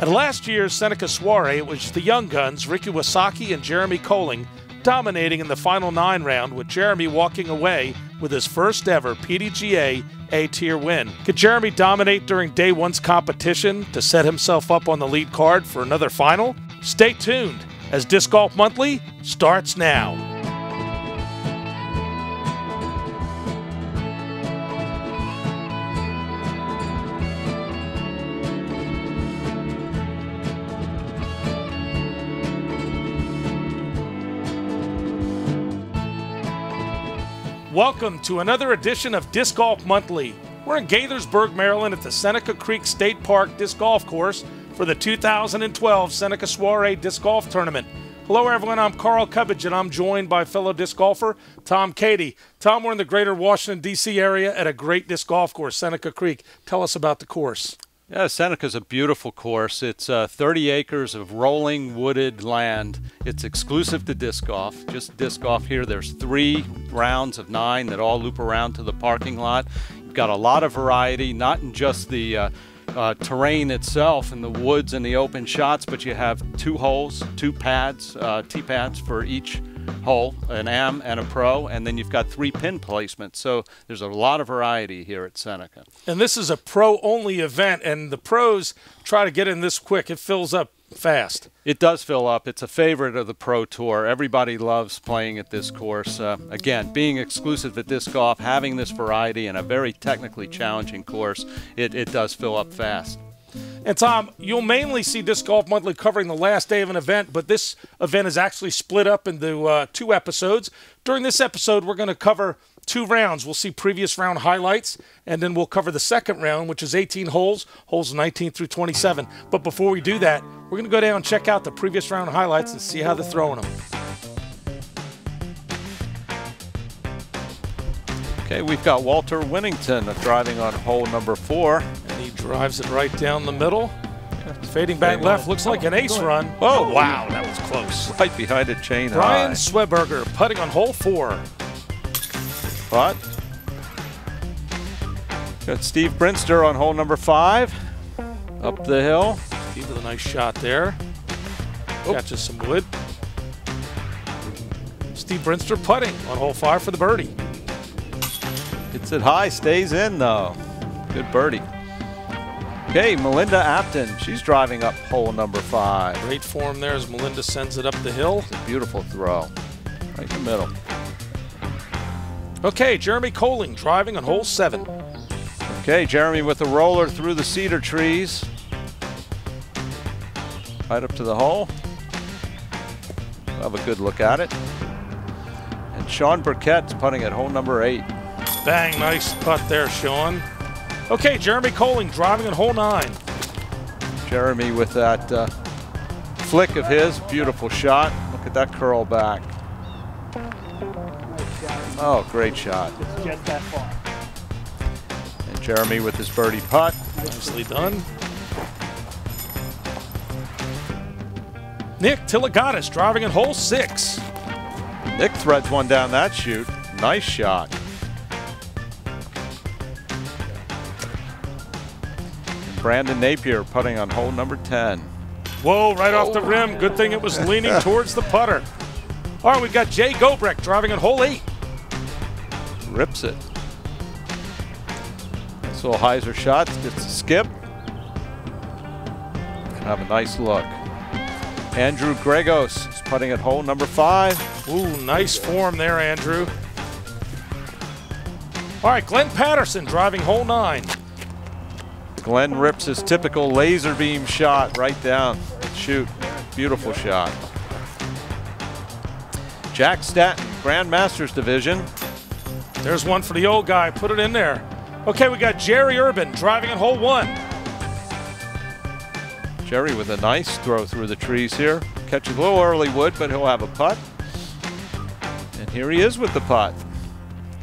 At last year's Seneca Soiree, it was the young guns, Ricky Wasaki and Jeremy Colling, dominating in the final 9 round, with Jeremy walking away with his first ever PDGA A-tier win. Could Jeremy dominate during day 1's competition to set himself up on the lead card for another final? Stay tuned as Disc Golf Monthly starts now. Welcome to another edition of Disc Golf Monthly. We're in Gaithersburg, Maryland at the Seneca Creek State Park Disc Golf Course for the 2012 Seneca Soiree Disc Golf Tournament. Hello everyone, I'm Carl Cubbage and I'm joined by fellow disc golfer Tom Cady. Tom, we're in the greater Washington, D.C. area at a great disc golf course, Seneca Creek. Tell us about the course. Yeah, Seneca's a beautiful course. It's 30 acres of rolling wooded land. It's exclusive to disc golf, just disc golf here. There's 3 rounds of 9 that all loop around to the parking lot. You've got a lot of variety, not in just the terrain itself and the woods and the open shots, but you have 2 holes, 2 pads, tee pads for each hole, an am and a pro, and then you've got 3 pin placements. So there's a lot of variety here at Seneca. And this is a pro-only event, and the pros try to get in this quick. It fills up fast. It does fill up. It's a favorite of the Pro Tour. Everybody loves playing at this course. Again, being exclusive to disc golf, having this variety and a very technically challenging course, it does fill up fast. And Tom, you'll mainly see Disc Golf Monthly covering the last day of an event, but this event is actually split up into 2 episodes. During this episode, we're going to cover 2 rounds. We'll see previous round highlights, and then we'll cover the second round, which is 18 holes, holes 19 through 27. But before we do that, we're going to go down and check out the previous round highlights and see how they're throwing them. Okay, we've got Walter Winnington driving on hole number 4. And he drives it right down the middle. Fading back left, looks like an ace run. Oh, wow, that was close. Right behind a chain Brian high. Sweberger putting on hole 4. Putt. Got Steve Brinster on hole number 5. Up the hill. Steve with a nice shot there. Catches some wood. Steve Brinster putting on hole 5 for the birdie. Hits it high, stays in though. Good birdie. Okay, Melinda Apton. She's driving up hole number 5. Great form there as Melinda sends it up the hill. It's a beautiful throw. Right in the middle. Okay, Jeremy Colling driving on hole 7. Okay, Jeremy with a roller through the cedar trees. Right up to the hole. We'll have a good look at it. And Sean Burkett's putting at hole number 8. Bang, nice putt there, Sean. Okay, Jeremy Colling driving on hole 9. Jeremy with that flick of his, beautiful shot. Look at that curl back. Oh, great shot. Just that far. And Jeremy with his birdie putt. Nicely done. Nick Tiligatis driving on hole 6. Nick threads one down that chute. Nice shot. Brandon Napier putting on hole number 10. Whoa, right off the rim. Good thing it was leaning towards the putter. All right, we've got Jay Gobrecht driving on hole 8. Rips it. Nice little hyzer shot. Gets a skip. And have a nice look. Andrew Gregos is putting at hole number 5. Ooh, nice form there, Andrew. All right, Glenn Patterson driving hole 9. Glenn rips his typical laser beam shot right down. Shoot. Beautiful shot. Jack Statton, Grand Masters Division. There's one for the old guy. Put it in there. Okay, we got Jerry Urban driving on hole 1. Jerry with a nice throw through the trees here. Catches a little early wood, but he'll have a putt. And here he is with the putt.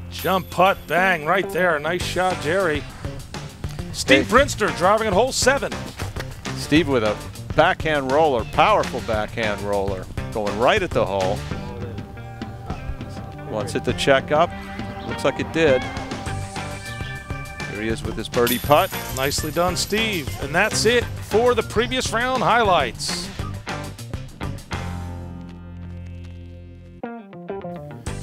Jump putt, bang, right there. Nice shot, Jerry. Steve Brinster driving on hole 7. Steve with a backhand roller, powerful backhand roller, going right at the hole. Wants it to check up. Looks like it did. Here he is with his birdie putt. Nicely done, Steve. And that's it for the previous round highlights.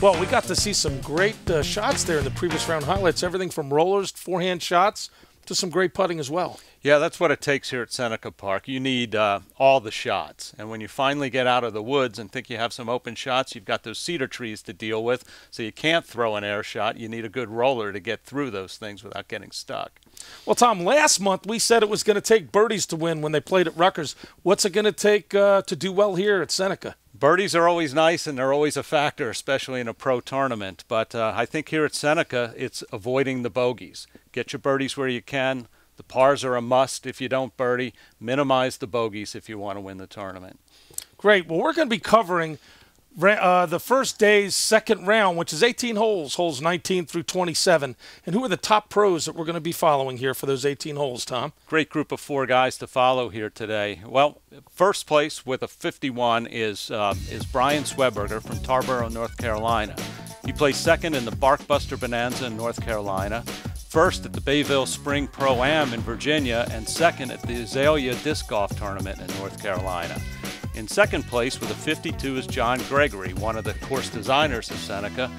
Well, we got to see some great shots there in the previous round highlights. Everything from rollers, forehand shots, to some great putting as well. Yeah, that's what it takes here at Seneca Park. You need all the shots. And when you finally get out of the woods and think you have some open shots, you've got those cedar trees to deal with, so you can't throw an air shot. You need a good roller to get through those things without getting stuck. Well, Tom, last month we said it was going to take birdies to win when they played at Rutgers. What's it going to take to do well here at Seneca? Birdies are always nice, and they're always a factor, especially in a pro tournament. But I think here at Seneca, it's avoiding the bogeys. Get your birdies where you can. The pars are a must if you don't birdie. Minimize the bogeys if you want to win the tournament. Great. Well, we're going to be covering the first day's second round, which is 18 holes, holes 19 through 27. And who are the top pros that we're going to be following here for those 18 holes, Tom? Great group of 4 guys to follow here today. Well, first place with a 51 is Brian Sweberger from Tarboro, North Carolina. He plays second in the Barkbuster Bonanza in North Carolina, first at the Bayville Spring Pro-Am in Virginia, and second at the Azalea Disc Golf Tournament in North Carolina. In second place with a 52 is John Gregory, one of the course designers of Seneca.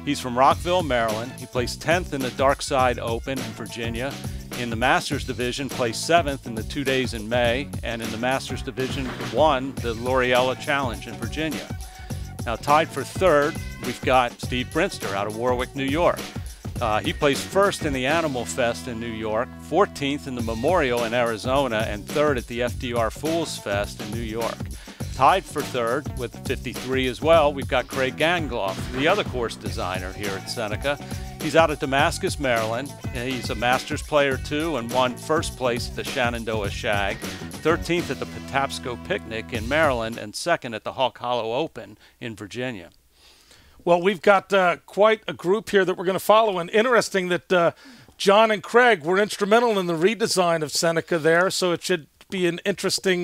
He's from Rockville, Maryland. He placed 10th in the Darkside Open in Virginia. In the Masters Division, placed 7th in the 2 days in May, and in the Masters Division won the L'Oriella Challenge in Virginia. Now tied for third, we've got Steve Brinster out of Warwick, New York. He placed first in the Animal Fest in New York, 14th in the Memorial in Arizona, and third at the FDR Fools Fest in New York. Tied for third with 53 as well, we've got Craig Gangloff, the other course designer here at Seneca. He's out of Damascus, Maryland. He's a Masters player too, and won first place at the Shenandoah Shag, 13th at the Patapsco Picnic in Maryland, and second at the Hawk Hollow Open in Virginia. Well, we've got quite a group here that we're going to follow, and interesting that John and Craig were instrumental in the redesign of Seneca there, so it should be an interesting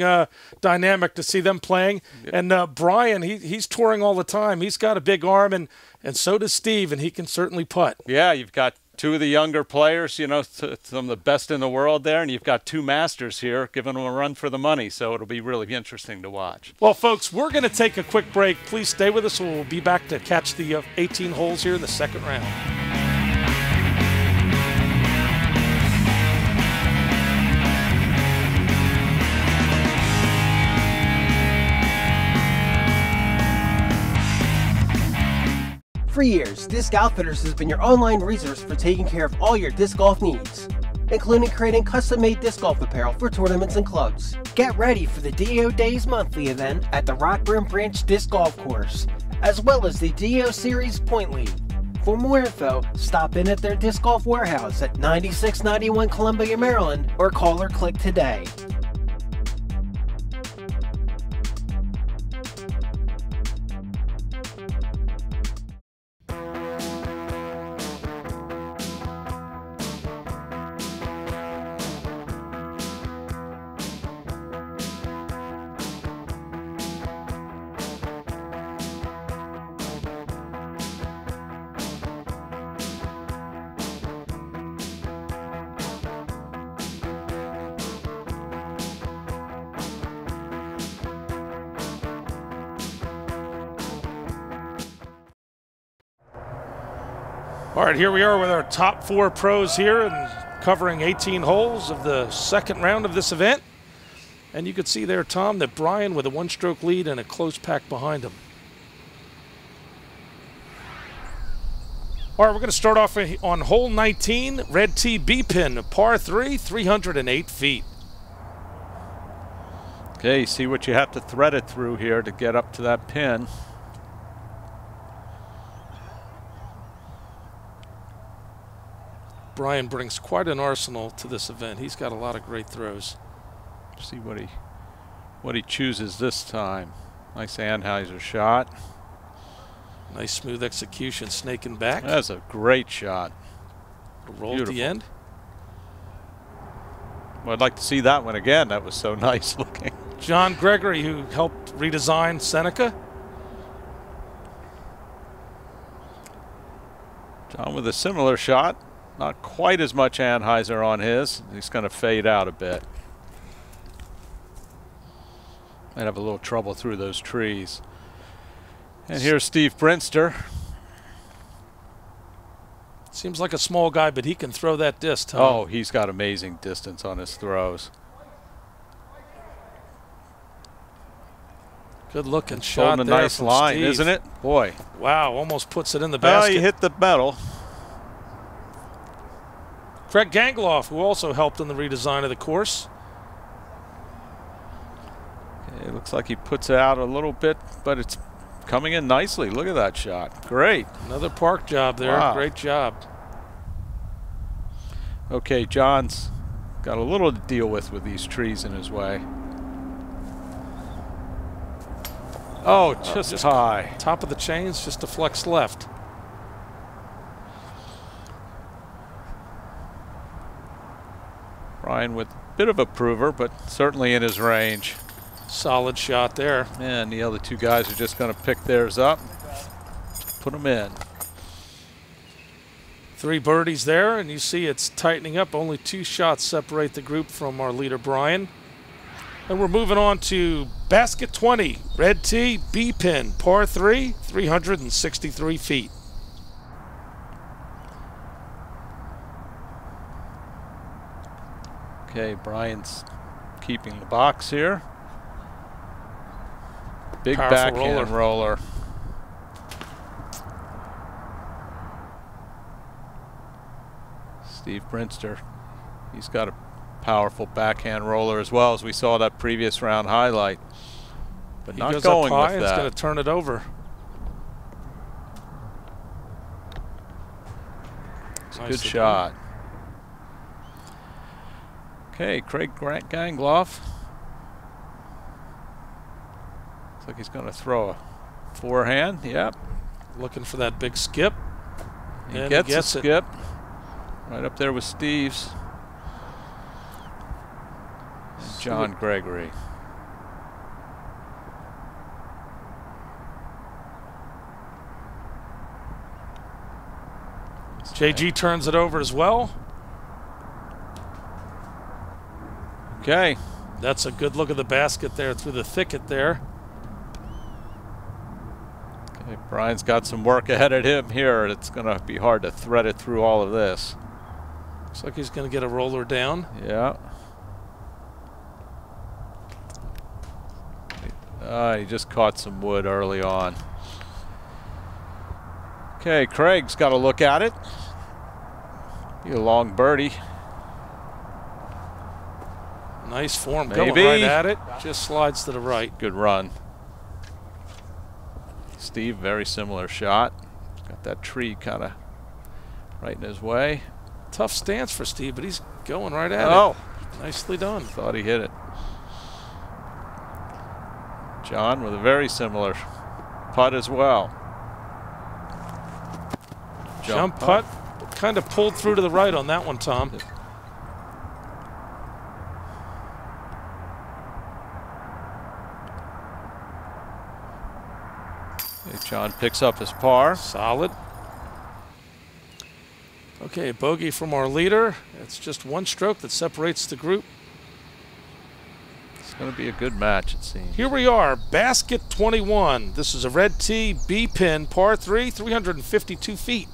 dynamic to see them playing. Yep. And Brian, he's touring all the time. He's got a big arm, and so does Steve, and he can certainly putt. Yeah, you've got 2 of the younger players, you know, some of the best in the world there, and you've got 2 masters here giving them a run for the money, so it'll be really interesting to watch. Well, folks, we're going to take a quick break. Please stay with us. We'll be back to catch the 18 holes here in the second round. For years, Disc Outfitters has been your online resource for taking care of all your disc golf needs, including creating custom-made disc golf apparel for tournaments and clubs. Get ready for the DO Days monthly event at the Rockburn Branch Disc Golf Course, as well as the DO Series Point League. For more info, stop in at their disc golf warehouse at 9691 Columbia, Maryland, or call or click today. All right, here we are with our top 4 pros here and covering 18 holes of the second round of this event. And you can see there, Tom, that Brian with a 1-stroke lead and a close pack behind him. All right, we're going to start off on hole 19, red tee B pin, par 3, 308 feet. Okay, you see what you have to thread it through here to get up to that pin. Brian brings quite an arsenal to this event. He's got a lot of great throws. See what he chooses this time. Nice Anheuser shot. Nice smooth execution, snaking back. That's a great shot. Roll at the end. Well, I'd like to see that one again. That was so nice looking. John Gregory, who helped redesign Seneca. John with a similar shot. Not quite as much Anheuser on his. He's going to fade out a bit. Might have a little trouble through those trees. And here's Steve Brinster. Seems like a small guy, but he can throw that disc, Tom. Oh, he's got amazing distance on his throws. Good looking shot a there nice from line, Steve. Isn't it? Boy. Wow, almost puts it in the Well, basket. he hit the metal. Craig Gangloff, who also helped in the redesign of the course. Okay, it looks like he puts it out a little bit, but it's coming in nicely. Look at that shot. Great. Another park job there. Wow. Great job. Okay, John's got a little to deal with these trees in his way. Oh, just high. Top of the chains, just deflects left. Brian with a bit of a prover, but certainly in his range. Solid shot there. And the other two guys are just going to pick theirs up, put them in. 3 birdies there, and you see it's tightening up. Only 2 shots separate the group from our leader, Brian. And we're moving on to basket 20, red tee, B pin, par 3, 363 feet. Okay, Brian's keeping the box here. Big Powerful backhand roller. Steve Brinster, he's got a powerful backhand roller as well, as we saw that previous round highlight. But He not goes going up high with and it's that. going to turn it over. It's a Nice good to shot. Okay, Craig Gangloff. Looks like he's going to throw a forehand. Yep. Looking for that big skip. He And gets he gets a it. skip. Right up there with Steve's. And John Gregory. JG turns it over as well. Okay. That's a good look at the basket there through the thicket there. Okay, Brian's got some work ahead of him here. It's going to be hard to thread it through all of this. Looks like he's going to get a roller down. Yeah. He just caught some wood early on. Okay, Craig's got to look at it. Be a long birdie. Nice form, Maybe. going right at it. Just slides to the right. Good run. Steve, very similar shot. Got that tree kind of right in his way. Tough stance for Steve, but he's going right at Oh, it. Nicely done. thought he hit it. John with a very similar putt as well. Jump putt. Kind of pulled through to the right on that one, Tom. Okay, John picks up his par. Solid. Okay, bogey from our leader. It's just one stroke that separates the group. It's going to be a good match, it seems. Here we are, basket 21. This is a red tee, B pin, par 3, 352 feet.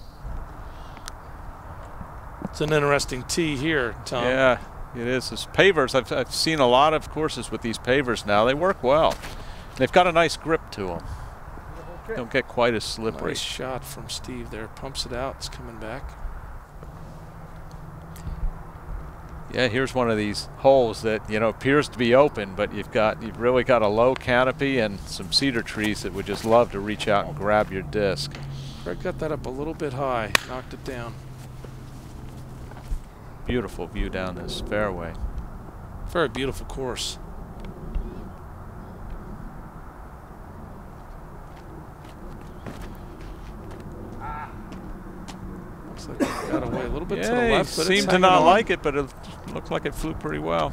It's an interesting tee here, Tom. Yeah, it is. It's pavers. I've seen a lot of courses with these pavers now. They work well. They've got a nice grip to them. Don't get quite as slippery. Nice shot from Steve there. Pumps it out. It's coming back. Yeah, here's one of these holes that, you know, appears to be open, but you've really got a low canopy and some cedar trees that would just love to reach out and grab your disc. Craig got that up a little bit high. Knocked it down. Beautiful view down this fairway. Very beautiful course. Looks like it got away a little bit to the Yeah, left, he but it's seemed to hanging not on. like it, but it looked like it flew pretty well.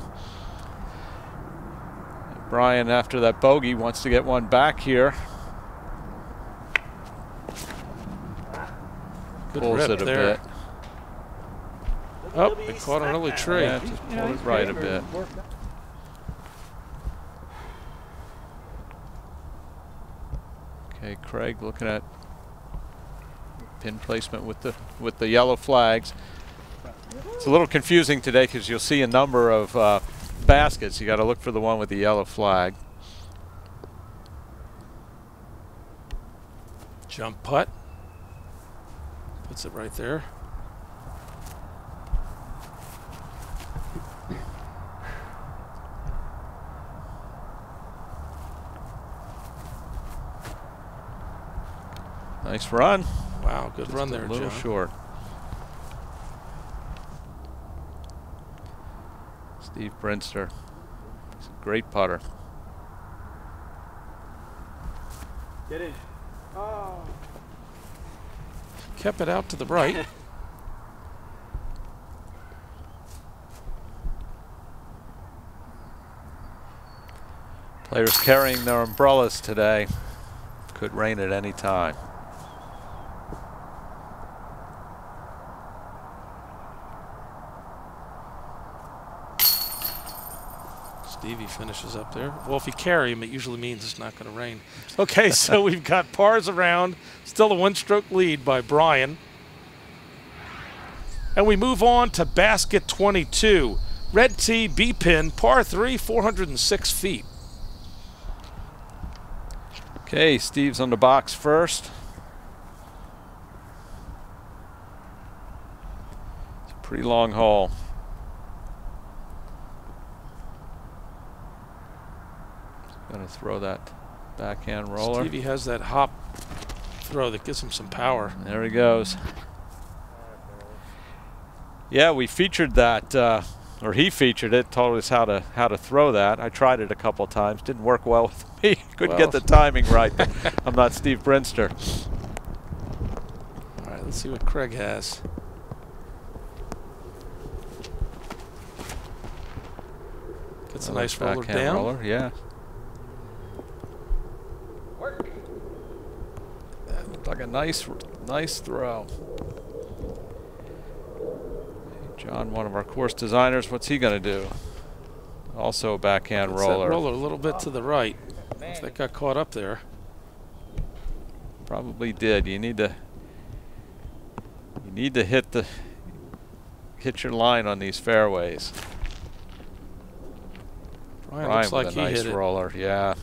Brian, after that bogey, wants to get one back here. Good Pulls rip it a there. bit. Oh, they caught an early tree. Yeah, just pulled it right a bit. Okay, Craig looking at pin placement with the yellow flags. It's a little confusing today because you'll see a number of baskets. You got to look for the one with the yellow flag. Jump putt. Puts it right there. Nice run. Wow, good Just run there, a little John. short. Steve Brinster. He's a great putter. Get in. Oh. Kept it out to the right. Players carrying their umbrellas today. Could rain at any time. Stevie finishes up there. Well, if you carry him, it usually means it's not going to rain. Okay, so we've got pars around. Still a one-stroke lead by Brian. And we move on to basket 22. Red tee, B pin, par 3, 406 feet. Okay, Steve's on the box first. It's a pretty long hole. Gonna throw that backhand roller. Stevie has that hop throw that gives him some power. There he goes. Yeah, we featured that, or he featured it, told us how to throw that. I tried it a couple times, didn't work well with me. Couldn't get the timing right. I'm not Steve Brinster. All right, let's see what Craig has. Gets a nice roller backhand down. Roller, yeah. That looked like a nice throw. John, one of our course designers, what's he going to do? Also a backhand That's roller. that roller a little bit to the right. If that got caught up there. Probably did. You need to hit your line on these fairways. Brian looks like with a he nice hit it. roller, yeah.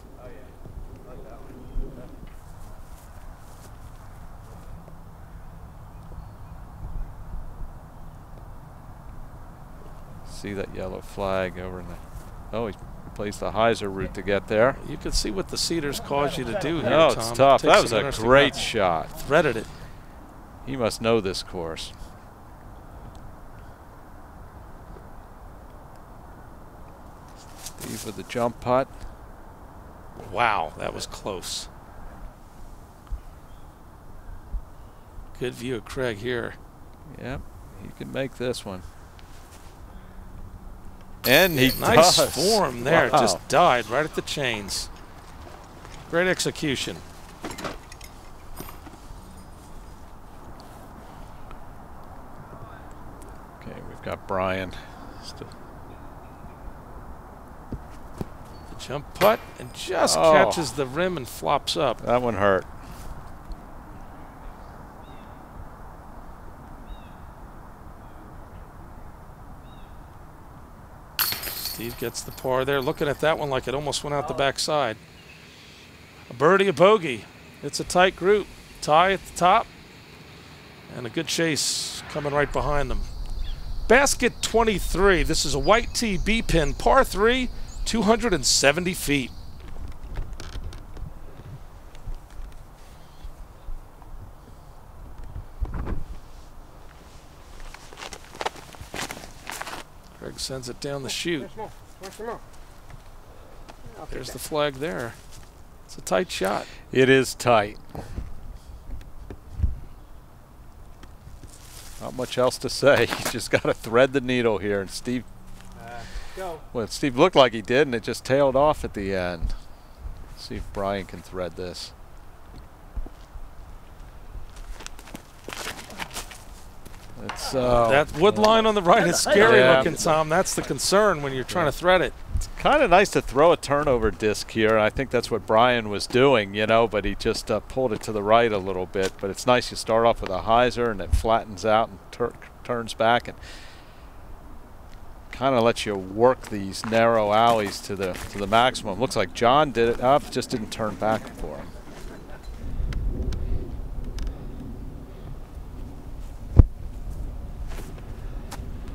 See that yellow flag over in the. Oh, he plays the hyzer route to get there. You can see what the cedars cause you to do here, No, Tom. it's tough. Takes That was some a interesting great runs. shot. Threaded it. He must know this course. Steve with the jump putt. Wow, that was close. Good view of Craig here. Yep, he can make this one. And he Nice does. form there. Wow. Just died right at the chains. Great execution. Okay, we've got Brian. Still. The jump putt and just Oh. catches the rim and flops up. That one hurt. Steve gets the par there. Looking at that one like it almost went out the backside. A birdie, a bogey. It's a tight group. Tie at the top. And a good chase coming right behind them. Basket 23. This is a white tee B pin, par 3, 270 feet. Craig sends it down the chute. There's the flag there. It's a tight shot. It is tight. Not much else to say. You just got to thread the needle here. And Steve, well, Steve looked like he did, and it just tailed off at the end. See if Brian can thread this. It's That wood line on the right is scary Yeah. looking, Tom. That's the concern when you're trying to thread it. It's kind of nice to throw a turnover disc here. I think that's what Brian was doing, you know, but he just pulled it to the right a little bit. But it's nice you start off with a hyzer and it flattens out and turns back and kind of lets you work these narrow alleys to the maximum. Looks like John did it up, just didn't turn back for him.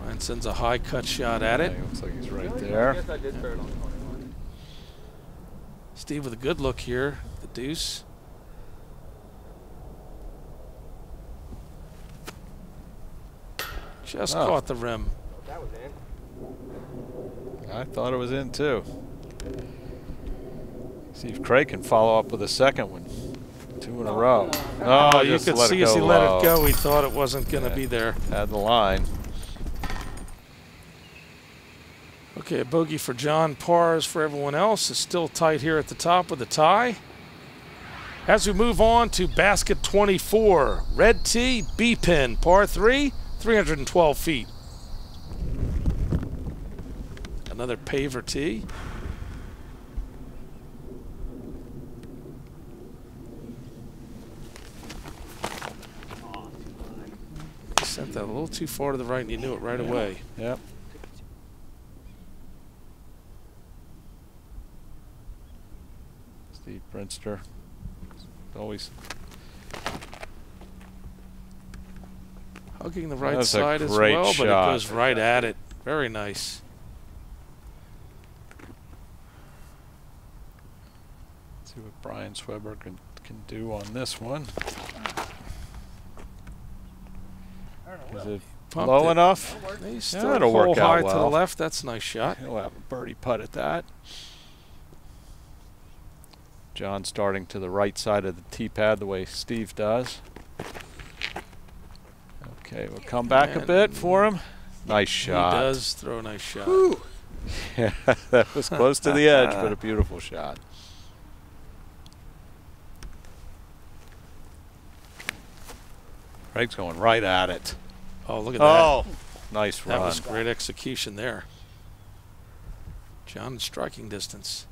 Brian sends a high cut shot at it. Yeah, looks like he's right there. Steve with a good look here, the deuce. Just caught the rim. That was in. I thought it was in too. See if Craig can follow up with a second one. 2 in a row. Oh, you could see as he let it go, he thought it wasn't going to be there. Had the line. Okay, a bogey for John, pars for everyone else. It's still tight here at the top with a tie. As we move on to basket 24, red tee, B pin, par 3, 312 feet. Another paver tee. Sent that a little too far to the right and you knew it right away. Yep. Steve Brinster. Always hugging the right side as well, but it goes right at it. Very nice. Let's see what Brian Sweber can do on this one. Is it low enough? He's Yeah, still it'll work out high well. to the left. That's a nice shot. He'll have a birdie putt at that. John starting to the right side of the tee pad the way Steve does. Okay, we'll come back a bit for him. Nice shot. He does throw a nice shot. Woo. Yeah, that was close to the edge, but a beautiful shot. Craig's going right at it. Oh, look at that. Oh, nice run. That was great execution there. John in striking distance.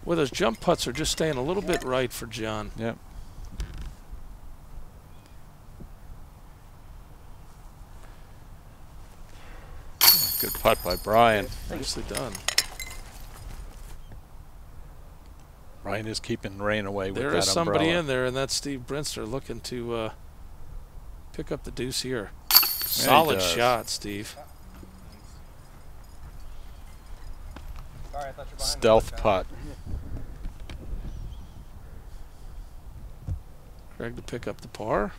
Well, those jump putts are just staying a little bit right for John. Yep. Good putt by Brian. Nicely done. Brian is keeping rain away with that umbrella. There is somebody in there, and that's Steve Brinster looking to pick up the deuce here. Solid shot, Steve. Sorry, I thought you were behind Stealth putt. Craig to pick up the par.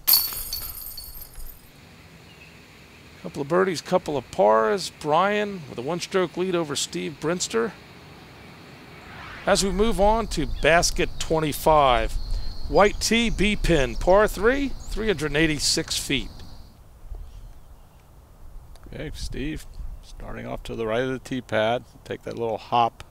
Couple of birdies, couple of pars. Brian with a one-stroke lead over Steve Brinster. As we move on to basket 25, white tee, B pin, par 3, 386 feet. Okay, Steve starting off to the right of the tee pad. Take that little hop.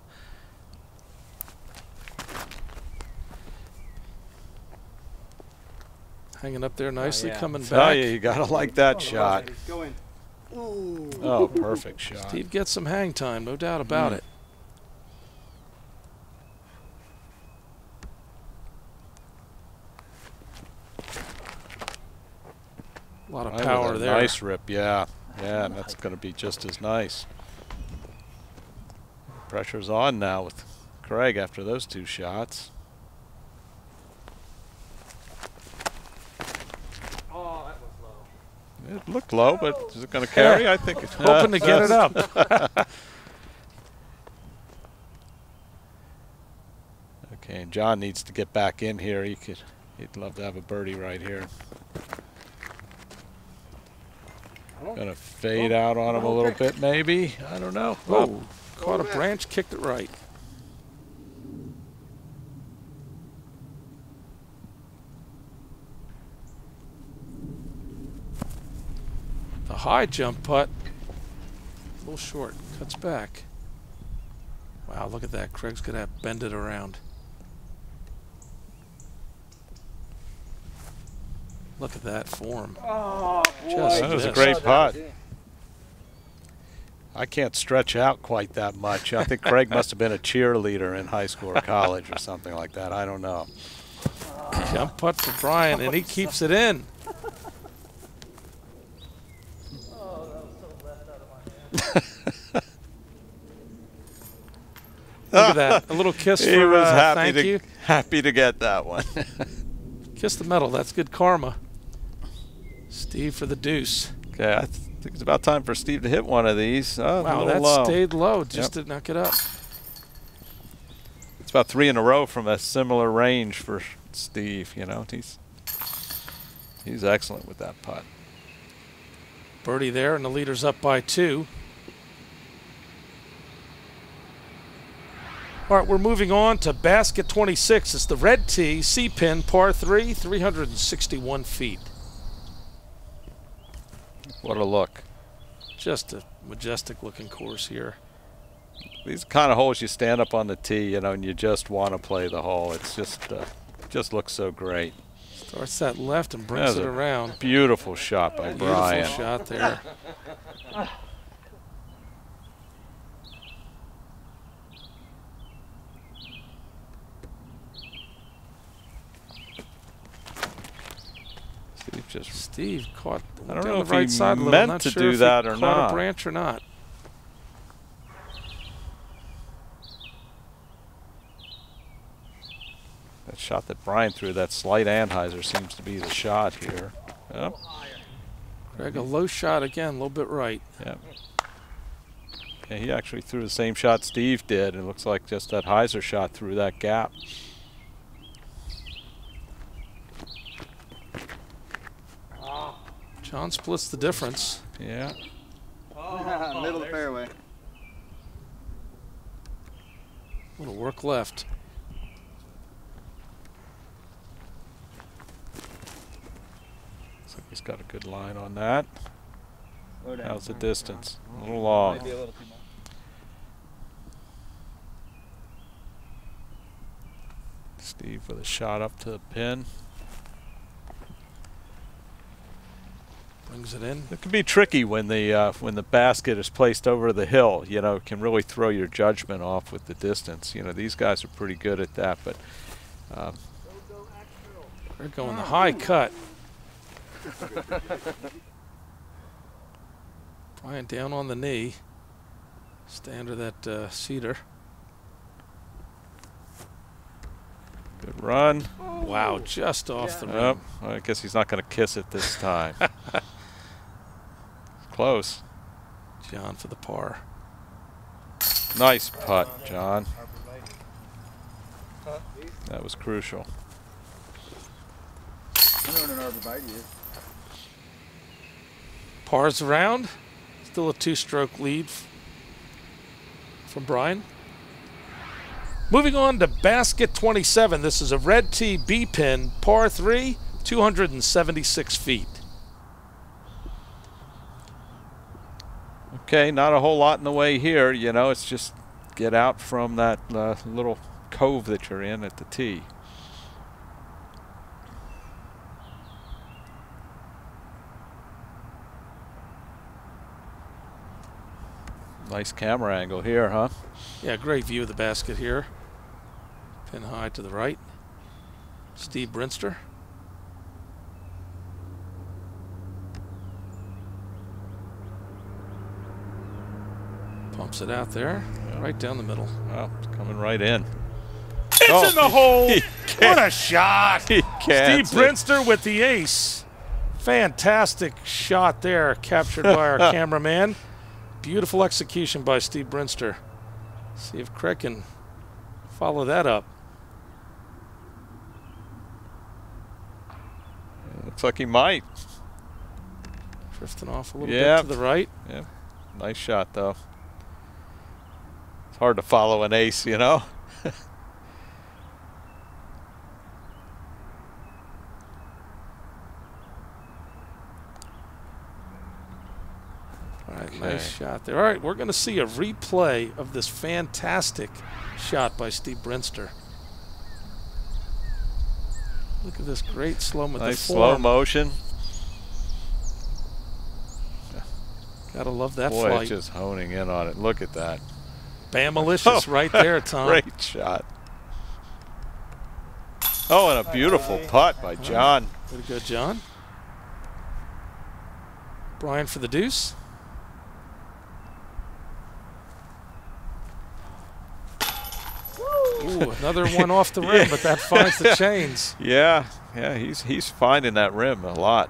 Hanging up there nicely, coming Tell back. you gotta like that shot. Go in. Ooh. Oh, perfect shot. Steve gets some hang time, no doubt about it. A lot of power there. Nice rip, yeah. Yeah, and that's going to be just as nice. Pressure's on now with Craig after those two shots. Oh, that was low. It looked low, but is it going to carry? I think it's hoping to get it up. Okay, and John needs to get back in here. He'd love to have a birdie right here. Gonna fade out on him a little bit, maybe. I don't know. Oh, caught a branch, kicked it right. The high jump putt, a little short, cuts back. Wow, look at that. Craig's gonna have to bend it around. Look at that form. Oh, boy. Just That was a missed. great putt. I can't stretch out quite that much. I think Craig must have been a cheerleader in high school or college or something like that. I don't know. Jump putt for Brian, and he keeps it in. Oh, that was so left out of my hand. Look at that. A little kiss He for was thank you. happy to get that one. Kiss the metal. That's good karma. Steve for the deuce. Okay, I think it's about time for Steve to hit one of these. Oh, a Wow, little that low. stayed low. Just Yep. did not get up. It's about 3 in a row from a similar range for Steve. You know, he's excellent with that putt. Birdie there, and the leader's up by 2. All right, we're moving on to basket 26. It's the red tee, C-pin, par 3, 361 feet. What a look. Just a majestic-looking course here. These kind of holes you stand up on the tee, you know, and you just want to play the hole. It's just looks so great. Starts that left and brings That it was a around. Beautiful shot by Brian. Beautiful shot there. Steve caught I don't down know the if right he side a little. meant Not to sure do if that he or caught not. a branch or not. That shot that Brian threw, that slight Anheuser, seems to be the shot here. Yep. Greg, a low shot again, a little bit right. Yep. Yeah, he actually threw the same shot Steve did, and it looks like just that Heiser shot through that gap. John splits the difference. Yeah. Middle of the fairway. Little work left. Looks like he's got a good line on that. Low down. How's the distance? A little long. Maybe a little too much. Steve with a shot up to the pin. Brings it in. It can be tricky when the basket is placed over the hill. You know, it can really throw your judgment off with the distance. You know, these guys are pretty good at that, but They're going the high cut. Brian down on the knee. Stay under that cedar. good run. Wow, just off the rim. Well, I guess he's not going to kiss it this time. Close. John for the par. Nice putt, John. That was crucial. I know what an arborvitae is. Pars around. Still a two-stroke lead from Brian. Moving on to basket 27. This is a red tee B pin, par 3, 276 feet. Okay, not a whole lot in the way here. You know, it's just get out from that little cove that you're in at the tee. Nice camera angle here, huh? Yeah, great view of the basket here. Pin high to the right. Steve Brinster. Pumps it out there, right down the middle. Well, it's coming right in. It's in the hole! What a shot! He can't. Steve Brinster with the ace. Fantastic shot there, captured by our cameraman. Beautiful execution by Steve Brinster. See if Craig can follow that up. Looks like he might. Drifting off a little bit to the right. Yeah. Nice shot, though. It's hard to follow an ace, you know? All right, nice shot there. All right, we're going to see a replay of this fantastic shot by Steve Brinster. Look at this great slow motion. Nice slow motion. Gotta love that Boy, flight. it's just honing in on it. Look at that. Bam-alicious right there, Tom. Great shot. Oh, and a beautiful putt by John. Way to go, John. Brian for the deuce. Ooh, another one off the rim, but that finds the chains. Yeah, he's finding that rim a lot.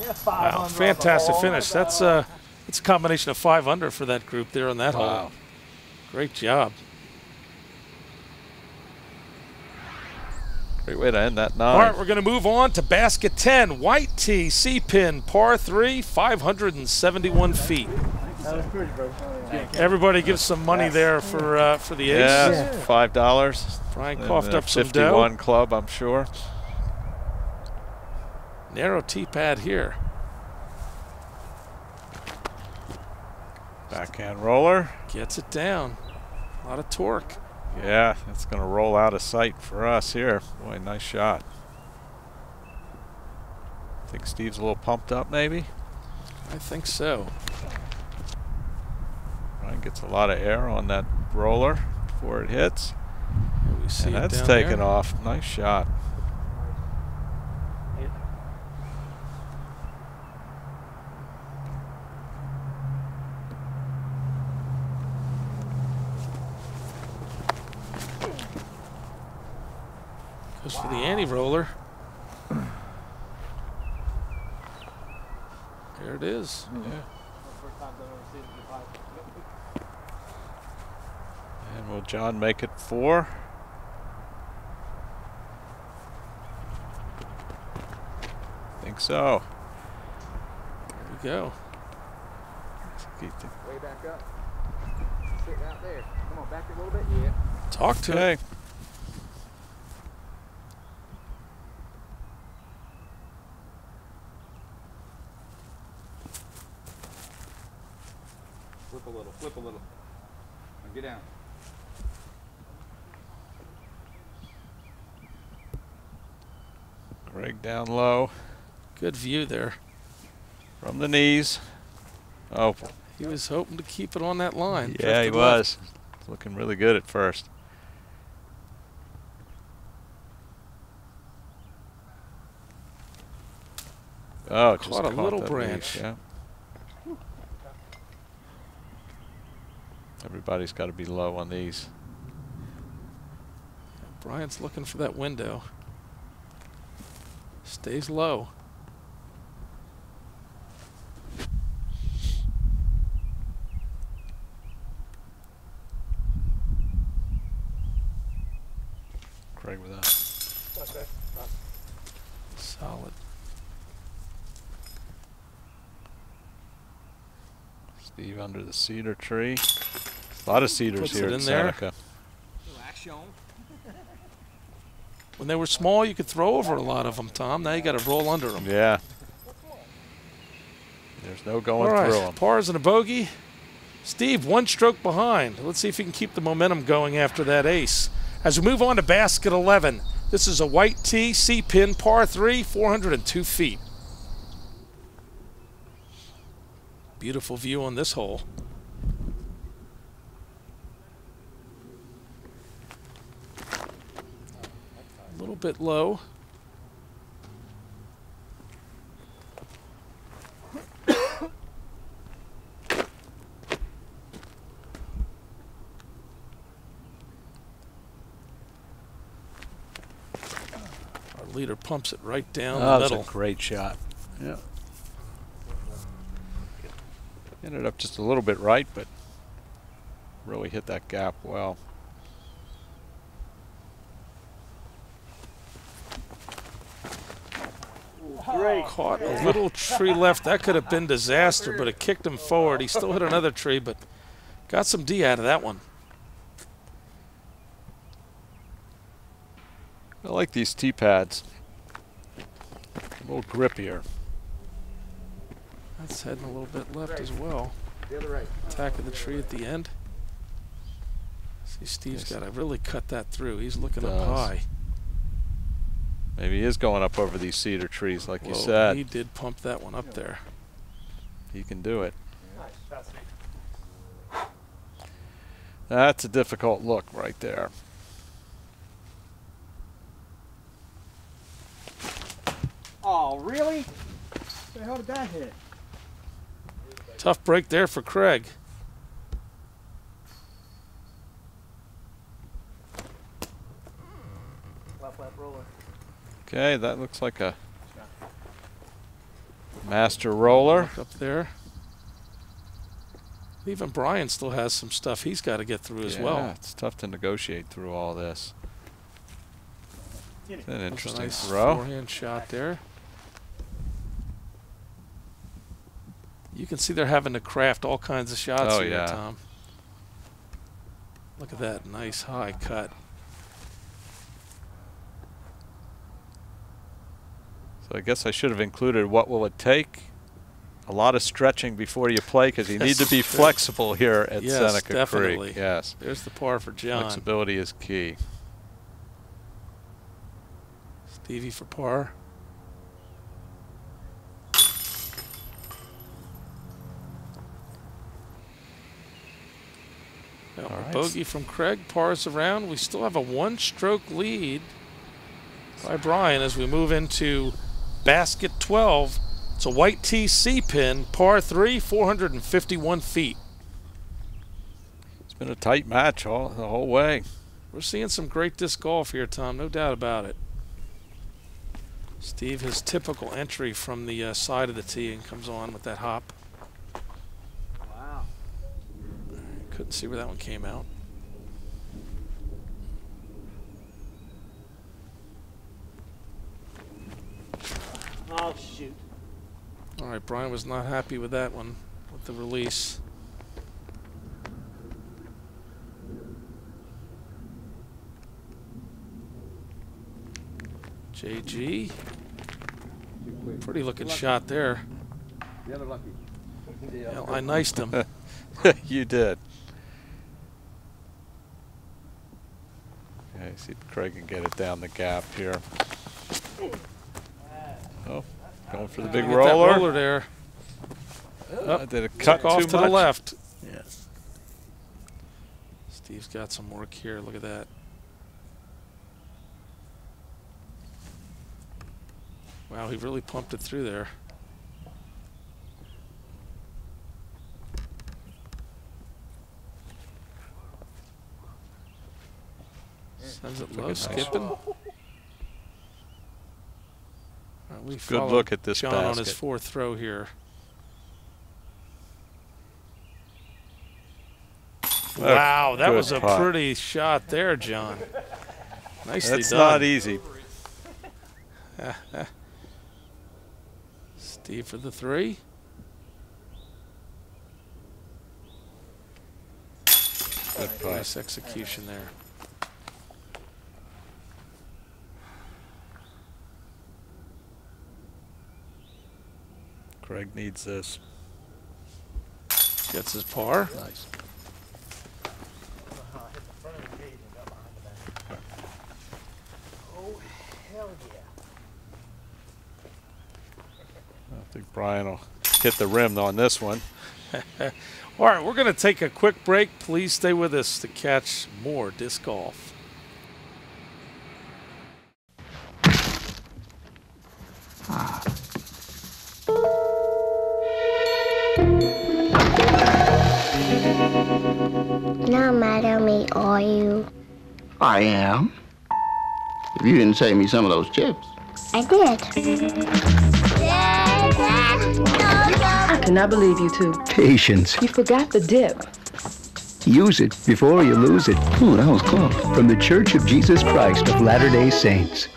Yeah, 5 Wow, under fantastic on the finish. ball. That's a combination of 5 under for that group there on that hole. Great job. Great way to end that 9. All right, we're going to move on to basket 10. White tee, C-pin, par 3, 571 feet. That was pretty, bro. Everybody gives some money there for the ace. Yeah, $5. Brian And coughed up some 51 dough. club, I'm sure. Narrow tee pad here. Backhand roller. Gets it down. A lot of torque. Yeah, it's going to roll out of sight for us here. Boy, nice shot. Think Steve's a little pumped up, maybe? I think so. Ryan gets a lot of air on that roller before it hits. Here we see And it that's down taken there. off. Nice shot. Goes for the anti-roller. There it is. Yeah. And will John make it 4? Think so. There we go. Way back up. Straight out there. Come on, back a little bit. Yeah. Talk to Okay. it. Flip a little. Flip a little. Now get down. Greg down low Good view there. from the knees. Oh, He was hoping to keep it on that line. yeah, he Drifted left. was. Looking really good at first. Oh, it just Caught a little that branch. leaf, yeah. Everybody's got to be low on these. Brian's looking for that window. Stays low. Craig with that. Solid. Steve under the cedar tree. A lot of cedars Puts here it in in there. Seneca. Action. When they were small, you could throw over a lot of them, Tom. Now you got to roll under them. Yeah. There's no going All through right, them. pars and a bogey. Steve, 1 stroke behind. Let's see if he can keep the momentum going after that ace. As we move on to basket 11, this is a white tee, C-pin, par 3, 402 feet. Beautiful view on this hole. A little bit low. Our leader pumps it right down Oh, the that's a middle. great shot. Yeah. Ended up just a little bit right, but really hit that gap well. Great. Caught a little tree left. That could have been disaster, but it kicked him forward. He still hit another tree, but got some D out of that one. I like these tee pads. A little grippier. That's heading a little bit left as well. The other right. Attack of the tree at the end. See, Steve's got to really cut that through. He's looking up high. Maybe he is going up over these cedar trees, like Whoa, you said. he did pump that one up there. He can do it. Nice. That's it. That's a difficult look right there. Oh, really? Where the hell did that hit? Tough break there for Craig. Left roller. Okay, that looks like a master roller. Look up there. Even Brian still has some stuff he's got to get through as well. Yeah, it's tough to negotiate through all this. It's an interesting nice throw. Forehand shot there. You can see they're having to craft all kinds of shots here, Tom. Look at that nice high cut. So I guess I should have included what will it take. A lot of stretching before you play because you need to be flexible here at Seneca definitely. Creek. Yes, there's the par for John. Flexibility is key. Stevie for par. Now, All right. bogey from Craig, pars around. We still have a one-stroke lead by Brian as we move into basket 12. It's a white tee C pin, par 3, 451 feet. It's been a tight match the whole way. We're seeing some great disc golf here, Tom, no doubt about it. Steve, his typical entry from the side of the tee and comes on with that hop. Wow. Couldn't see where that one came out. Oh, shoot. All right, Brian was not happy with that one, with the release. JG. Pretty looking shot there. The other lucky. Yeah, I niced him. You did. Okay, see if Craig can get it down the gap here. Oh, going for the big Get that roller. roller there. Did it cut Took off too to much? the left. Yeah. Steve's got some work here. Look at that. Wow, he really pumped it through there. Sends it low, skipping. We Good follow look at this John on his basket. fourth throw here. Wow, that good was a putt. pretty shot there, John. Nicely That's done. not easy. Steve for the three. Good putt. Nice execution there. Craig needs this. Gets his par. Nice. Hit the front of the cage and got behind the back. Oh, hell yeah. I think Brian will hit the rim on this one. All right, we're going to take a quick break. Please stay with us to catch more disc golf. No matter me, are you? I am. If you didn't save me some of those chips. I did. I cannot believe you two. Patience. You forgot the dip. Use it before you lose it. Ooh, that was close. From the Church of Jesus Christ of Latter-day Saints.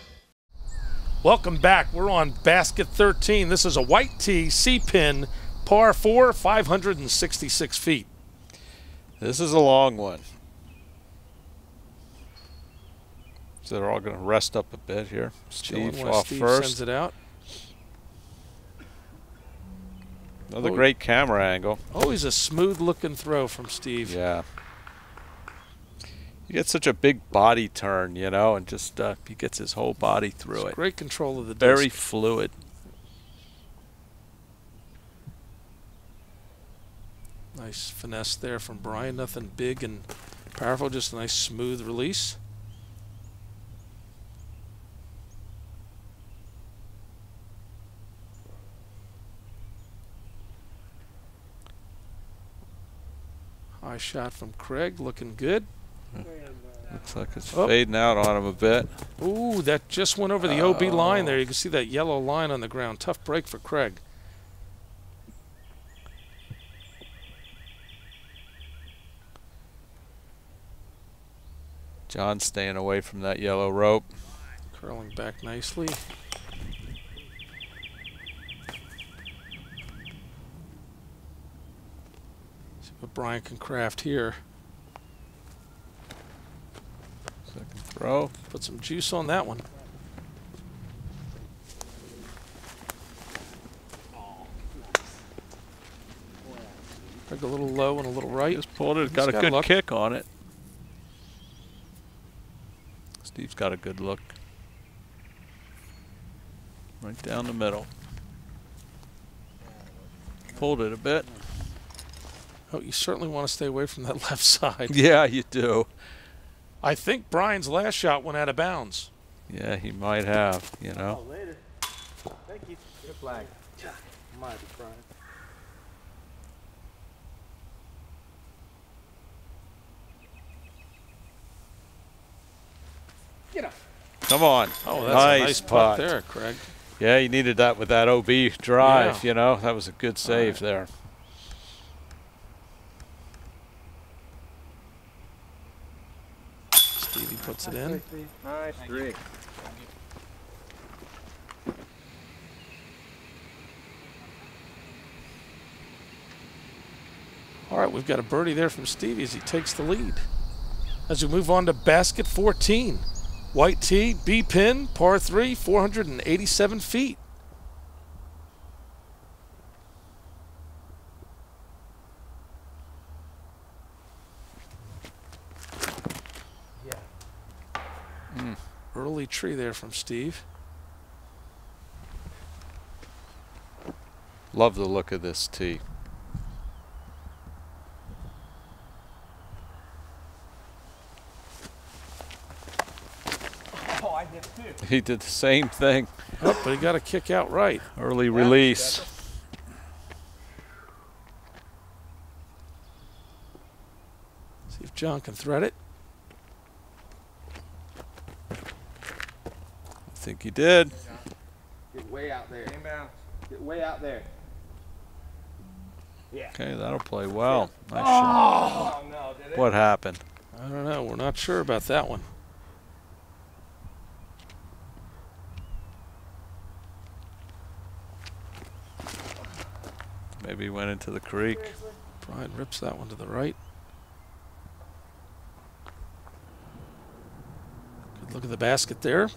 Welcome back. We're on basket 13. This is a white tee C-pin, par 4, 566 feet. This is a long one. So they're all going to rest up a bit here. Chilling Steve while off Steve first. sends it out. Another great camera angle. Always a smooth-looking throw from Steve. Yeah. He gets such a big body turn, you know, and just he gets his whole body through it. Great control of the disc. Very fluid. Nice finesse there from Brian. Nothing big and powerful, just a nice smooth release. High shot from Craig, looking good. Looks like it's fading out on him a bit. Ooh, that just went over the OB line there. You can see that yellow line on the ground. Tough break for Craig. John staying away from that yellow rope. Curling back nicely. See what Brian can craft here. Second throw. Put some juice on that one. Craig a little low and a little right. Just pulled it. Got a good luck. kick on it. Steve's got a good look. Right down the middle. Pulled it a bit. Oh, you certainly want to stay away from that left side. Yeah, you do. I think Brian's last shot went out of bounds. Yeah, he might have, you know. Oh, later. Thank you. Good flag. Might be Brian. Get up. Come on. Oh, that's nice a nice putt putt there, Craig. Yeah, you needed that with that OB drive, Yeah. you know. That was a good save there. Stevie puts it in. Nice three. All right, we've got a birdie there from Stevie as he takes the lead. As we move on to basket 14. White tee, B pin, par 3, 487 feet. Early tree there from Steve. Love the look of this tee. Oh, I did too. He did the same thing. Oh, but he got a kick out right. Early release. See if John can thread it. I think he did. Get way out there. Get way out there. Yeah. Okay, that'll play well. Nice shot. Oh no, did it? What happened? I don't know. We're not sure about that one. Maybe he went into the creek. Brian rips that one to the right. Good look at the basket there.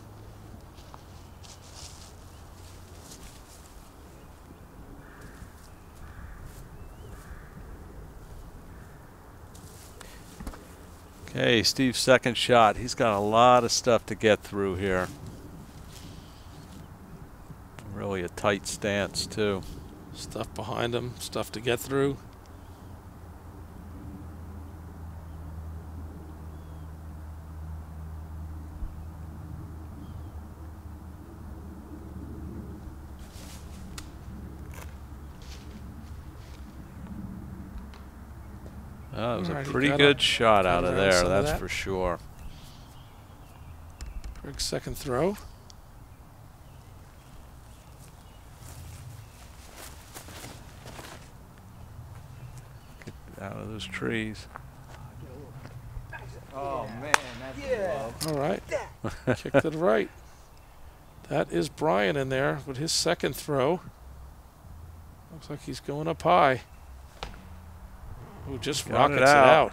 Okay, Steve's second shot. He's got a lot of stuff to get through here. Really a tight stance, too. Stuff behind him, stuff to get through. Oh, it was a Alright, he pretty got good a- shot got out of around there, some of that's that. for sure. Craig's second throw. Get out of those trees. Oh man, that's low. All right. Kick to the right. That is Brian in there with his second throw. Looks like he's going up high. Ooh, just Got rockets it it out.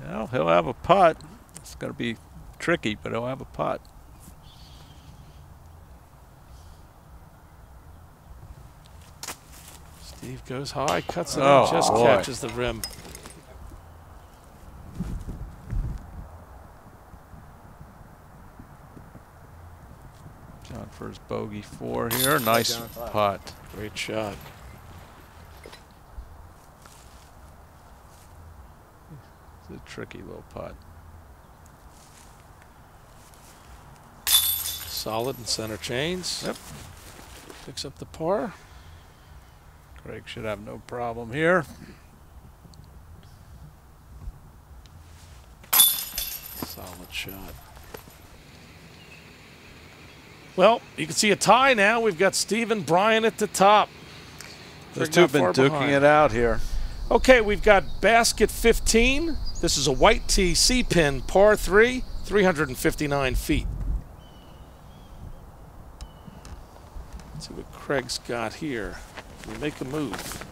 Well, he'll have a putt. It's going to be tricky, but he'll have a putt. Steve goes high, cuts it Oh, in, just boy. catches the rim. for his bogey 4 here. Nice putt. Great shot. It's a tricky little putt. Solid in center chains. Yep. Picks up the par. Craig should have no problem here. Solid shot. Well, you can see a tie now. We've got Steve and Brian at the top. Those two have been duking it out here. Okay, we've got basket 15. This is a white tee C-pin, par 3, 359 feet. Let's see what Craig's got here. Can we make a move?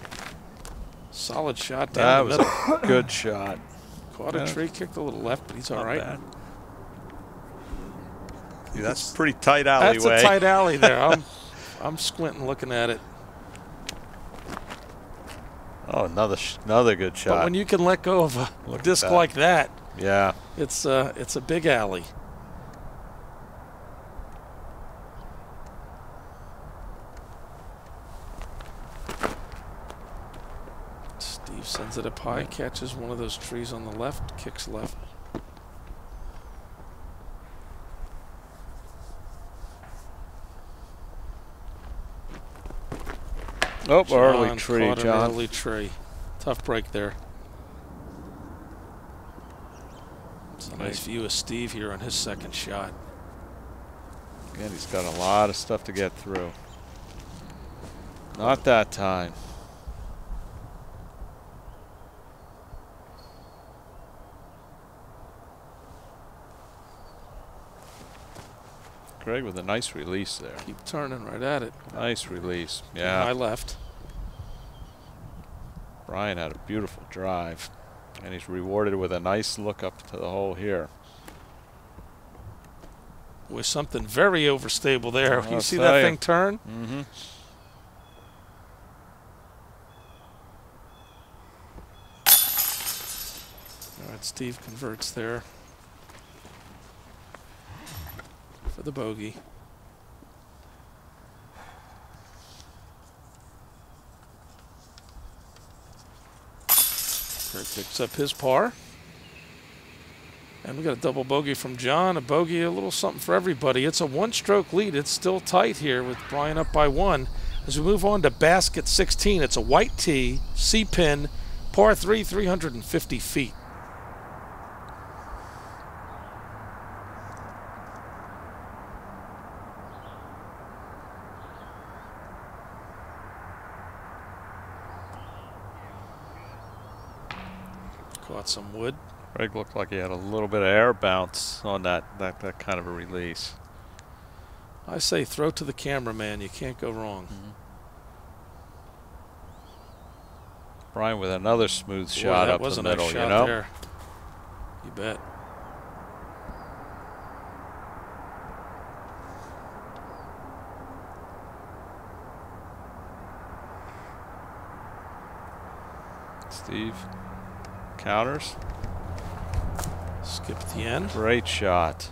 Solid shot down the middle. That was a good shot. Caught a tree, kicked a little left, but he's all right. Bad. See, that's a pretty tight alleyway. That's a tight alley there. I'm squinting looking at it. Oh, another good shot. But when you can let go of a disc like that, yeah, it's a big alley. Steve sends it up high, catches one of those trees on the left, kicks left. Oh, John early tree, caught an John. Early tree. Tough break there. It's a nice view of Steve here on his second shot. Again, he's got a lot of stuff to get through. Not that time. Craig with a nice release there. Keep turning right at it. Nice release. Yeah. High left. Brian had a beautiful drive, and he's rewarded with a nice look up to the hole here. With something very overstable there. You see that thing turn? Mm-hmm. All right, Steve converts there for the bogey. Craig picks up his par. And we got a double bogey from John, a bogey, a little something for everybody. It's a one-stroke lead. It's still tight here with Brian up by 1. As we move on to basket 16, it's a white tee, C-pin, par 3, 350 feet. Caught some wood. Craig looked like he had a little bit of air bounce on that kind of a release. I say throw to the cameraman. You can't go wrong. Mm-hmm. Brian with another smooth shot up the middle, you know? There. You bet. Steve counters. Skip at the end. Great shot.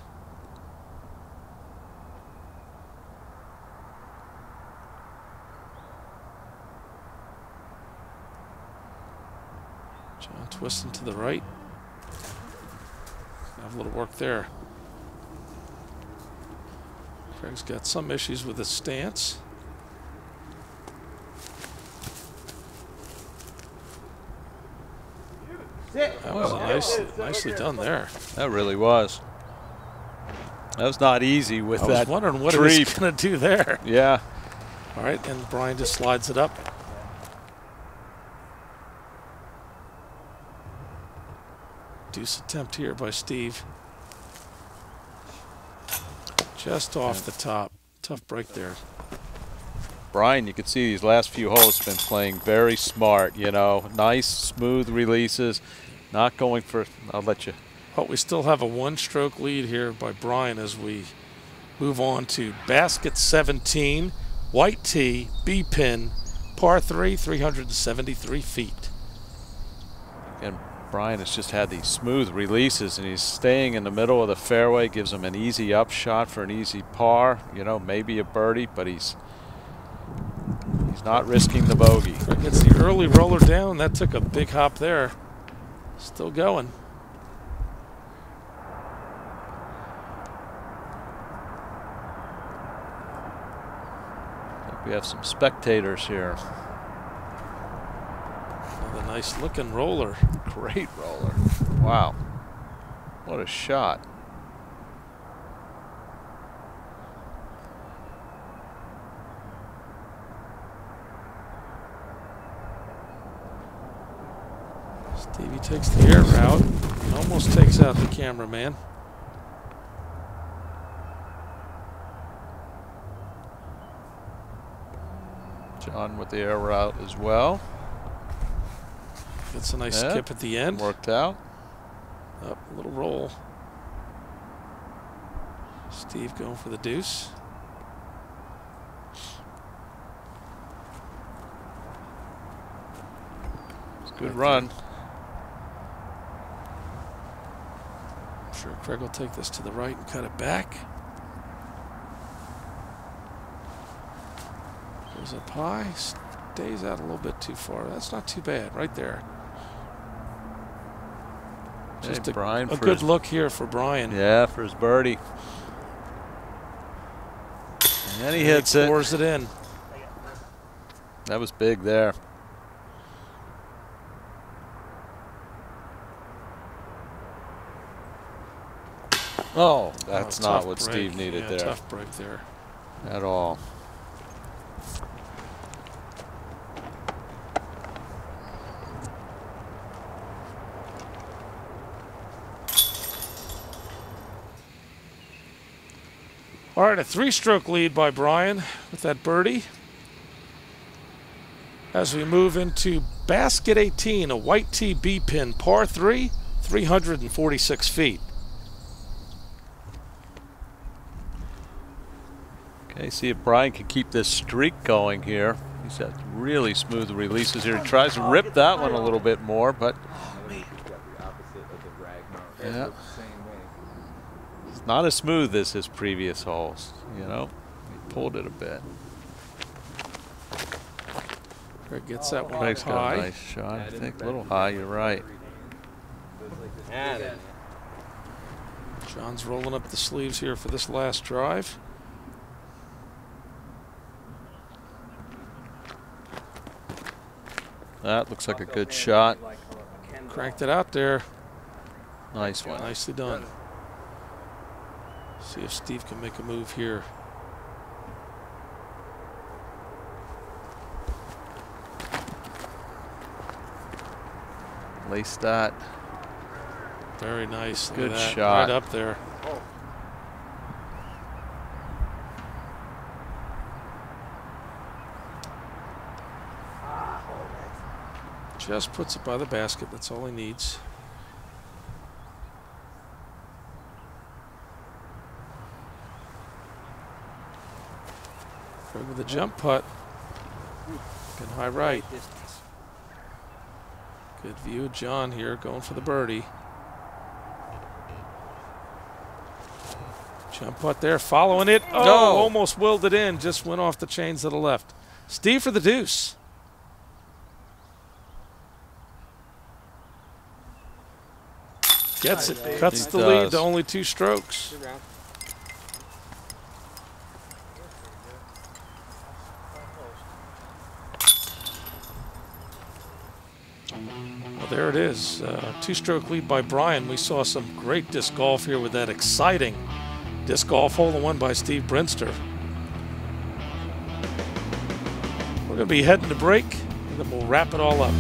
John twisting to the right. Have a little work there. Craig's got some issues with his stance. That was nicely done there. That really was. That was not easy with that I was wondering what tree. he was going to do there. Yeah. All right, and Brian just slides it up. Deuce attempt here by Steve. Just off the top. Tough break there. Brian, you can see these last few holes been playing very smart, you know. Nice, smooth releases. Not going for, I'll let you. But we still have a one-stroke lead here by Brian as we move on to basket 17, white tee, B-pin, par 3, 373 feet. And Brian has just had these smooth releases, and he's staying in the middle of the fairway, gives him an easy up shot for an easy par, you know, maybe a birdie, but he's not risking the bogey. Gets the early roller down. That took a big hop there. Still going. We have some spectators here. Another nice looking roller. Great roller. Wow. What a shot. Stevie takes the air route and almost takes out the cameraman. John with the air route as well. Gets a nice skip at the end. Worked out. Up, a little roll. Steve going for the deuce. It's a good run. I'm sure Craig will take this to the right and cut it back. Goes up high, stays out a little bit too far. That's not too bad, right there. Just Hey, Brian, a good look here for Brian. Yeah, for his birdie. And then he hits it. Pours it in. That was big there. Oh, that's not what break. Steve needed there. Tough break there. At all. All right, a 3-stroke lead by Brian with that birdie. As we move into basket 18, a white tee B pin, par 3, 346 feet. Okay, see if Brian can keep this streak going here. He's got really smooth releases here. He tries to rip that one a little bit more, but yeah, it's not as smooth as his previous holes. You know, he pulled it a bit. Craig gets that one Craig's up got high. a nice shot. I think a little high. You're right. John's rolling up the sleeves here for this last drive. That looks like a good shot. Cranked it out there. Nice one. Nicely done. See if Steve can make a move here. Lace that. Very nice. Look Good at that. shot. Right up there. Just puts it by the basket. That's all he needs. Craig with a jump putt. Good high right. Good view of John here going for the birdie. Jump putt there, following it. Oh, No. Almost willed it in. Just went off the chains to the left. Steve for the deuce. Gets it. Cuts the lead to only 2 strokes. Well, there it is. 2-stroke lead by Brian. We saw some great disc golf here with that exciting disc golf hole-in-one by Steve Brinster. We're going to be heading to break, and then we'll wrap it all up.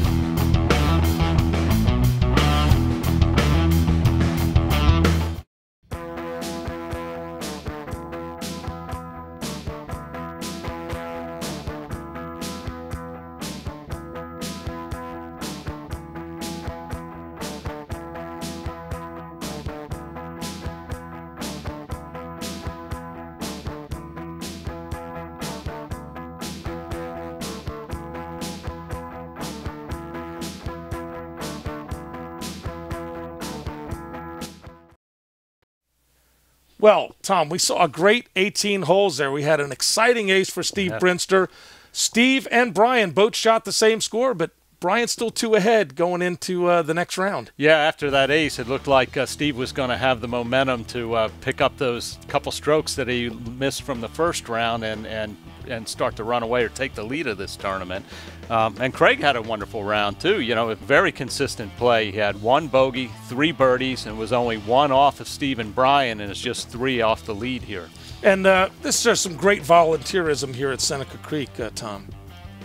Well, Tom, we saw a great 18 holes there. We had an exciting ace for Steve Brinster. Steve and Brian both shot the same score, but Brian's still 2 ahead going into the next round. Yeah, after that ace, it looked like Steve was going to have the momentum to pick up those couple strokes that he missed from the first round and start to run away or take the lead of this tournament. And Craig had a wonderful round too. You know, a very consistent play. He had 1 bogey, 3 birdies, and was only 1 off of Steve and Brian, and is just 3 off the lead here. And this is some great volunteerism here at Seneca Creek, Tom.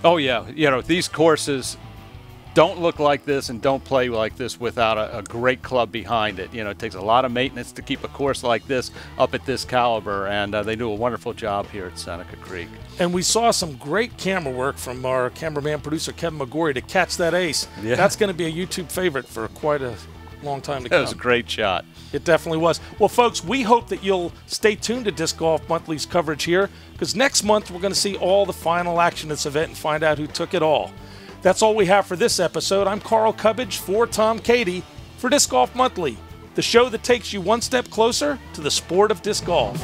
Oh yeah, you know, these courses don't look like this and don't play like this without a great club behind it. You know, it takes a lot of maintenance to keep a course like this up at this caliber, and they do a wonderful job here at Seneca Creek. And we saw some great camera work from our cameraman producer Kevin McGorry to catch that ace. Yeah. That's going to be a YouTube favorite for quite a long time to come. That was a great shot. It definitely was. Well, folks, we hope that you'll stay tuned to Disc Golf Monthly's coverage here, because next month we're going to see all the final action at this event and find out who took it all. That's all we have for this episode. I'm Carl Cubbage for Tom Cady for Disc Golf Monthly, the show that takes you one step closer to the sport of disc golf.